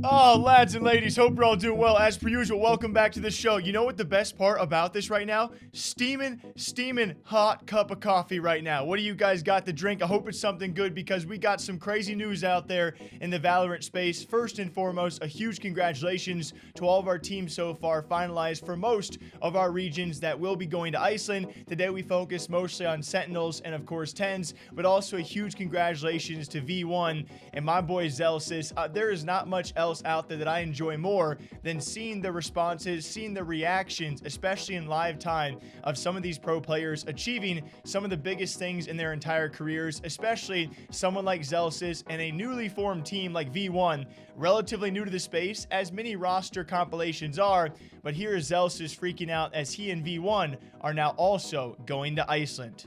Oh, lads and ladies, hope you're all doing well. As per usual, welcome back to the show. You know what the best part about this right now? Steaming hot cup of coffee right now. What do you guys got to drink? I hope it's something good because we got some crazy news out there in the Valorant space. First and foremost, a huge congratulations to all of our teams so far finalized for most of our regions that will be going to Iceland. Today we focus mostly on Sentinels and of course TenZ, but also a huge congratulations to V1 and my boy Zellsis. There is not much else out there that I enjoy more than seeing the responses, seeing the reactions, especially in live time, of some of these pro players achieving some of the biggest things in their entire careers, especially someone like Zellsis and a newly formed team like V1, relatively new to the space, as many roster compilations are, but here is Zellsis freaking out as he and V1 are now also going to Iceland.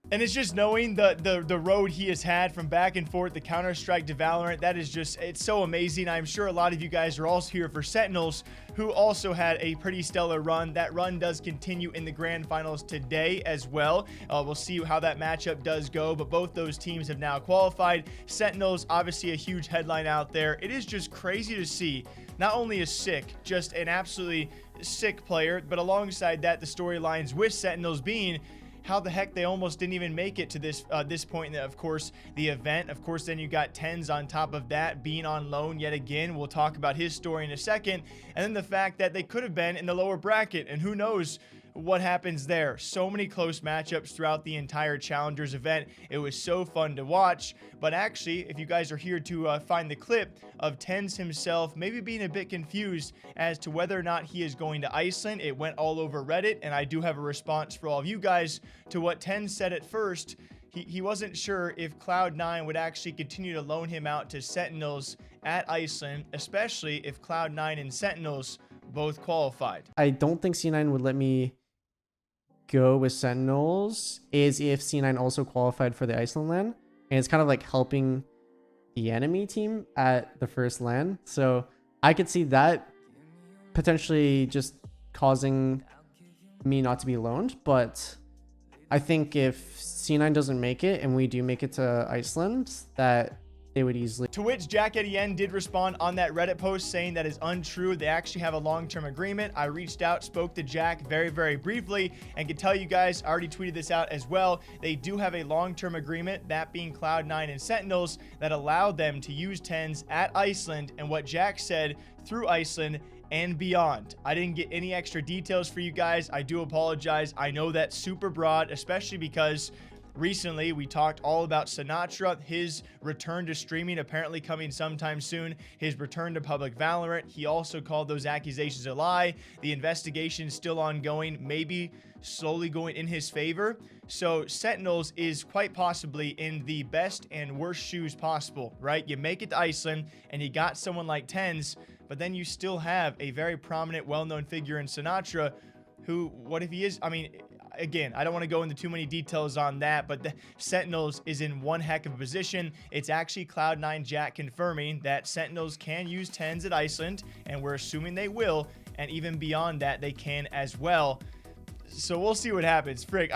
And it's just knowing the road he has had from back and forth, the Counter-Strike to Valorant, that is just, it's so amazing. I'm sure a lot of you guys are also here for Sentinels, who also had a pretty stellar run. That run does continue in the grand finals today as well. We'll see how that matchup does go, but both those teams have now qualified. Sentinels, obviously a huge headline out there. It is just crazy to see not only a sick, just an absolutely sick player, but alongside that, the storylines with Sentinels being how the heck they almost didn't even make it to this point. Of course, the event. Of course, then you got TenZ on top of that, being on loan yet again. We'll talk about his story in a second. And then the fact that they could have been in the lower bracket, and who knows what happens there. So many close matchups throughout the entire Challengers event. It was so fun to watch. But actually, if you guys are here to find the clip of TenZ himself maybe being a bit confused as to whether or not he is going to Iceland, it went all over Reddit, and I do have a response for all of you guys to what TenZ said at first. He wasn't sure if Cloud9 would actually continue to loan him out to Sentinels at Iceland, especially if Cloud9 and Sentinels both qualified. I don't think C9 would let me go with Sentinels is if C9 also qualified for the Iceland LAN, and it's kind of like helping the enemy team at the first LAN. So I could see that potentially just causing me not to be loaned, but I think if C9 doesn't make it and we do make it to Iceland, that they would easily. To which Jack Etienne did respond on that Reddit post saying that is untrue. They actually have a long-term agreement. I reached out, spoke to Jack very briefly, and can tell you guys, I already tweeted this out as well. They do have a long-term agreement, that being Cloud9 and Sentinels, that allowed them to use TenZ at Iceland, and what Jack said, through Iceland and beyond. I didn't get any extra details for you guys. I do apologize. I know that's super broad, especially because recently, we talked all about Sinatra, his return to streaming apparently coming sometime soon, his return to public Valorant. He also called those accusations a lie. The investigation is still ongoing, maybe slowly going in his favor. So Sentinels is quite possibly in the best and worst shoes possible, right? You make it to Iceland and you got someone like TenZ, but then you still have a very prominent, well-known figure in Sinatra who, what if he is, I mean, again, I don't want to go into too many details on that, but the Sentinels is in one heck of a position. It's actually C9 Jack confirming that Sentinels can use TenZ at Iceland, and we're assuming they will, and even beyond that, they can as well. So we'll see what happens. Frick,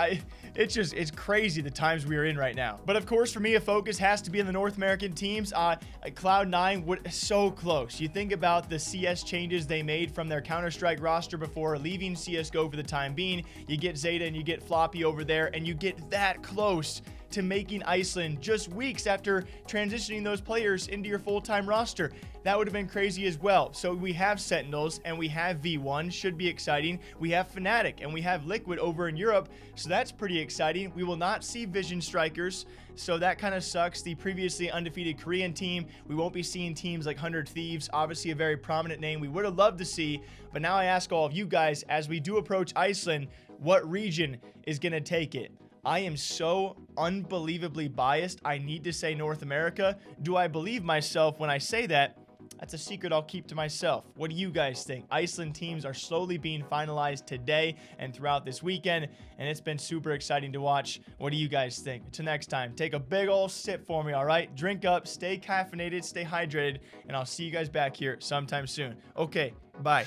it's crazy the times we are in right now. But of course, for me, a focus has to be in the North American teams. Cloud9 would so close. You think about the CS changes they made from their Counter-Strike roster before leaving CSGO for the time being. You get Zeta and you get Floppy over there, and you get that close to making Iceland just weeks after transitioning those players into your full-time roster. That would have been crazy as well. So we have Sentinels and we have V1, should be exciting. We have Fnatic and we have Liquid over in Europe, so that's pretty exciting. We will not see Vision Strikers, so that kind of sucks. The previously undefeated Korean team, we won't be seeing teams like 100 Thieves, obviously a very prominent name we would have loved to see. But now I ask all of you guys, as we do approach Iceland, what region is going to take it? I am so unbelievably biased. I need to say North America. Do I believe myself when I say that? That's a secret I'll keep to myself. What do you guys think? Iceland teams are slowly being finalized today and throughout this weekend, and it's been super exciting to watch. What do you guys think? Until next time, take a big ol' sip for me, all right? Drink up, stay caffeinated, stay hydrated, and I'll see you guys back here sometime soon. Okay, bye.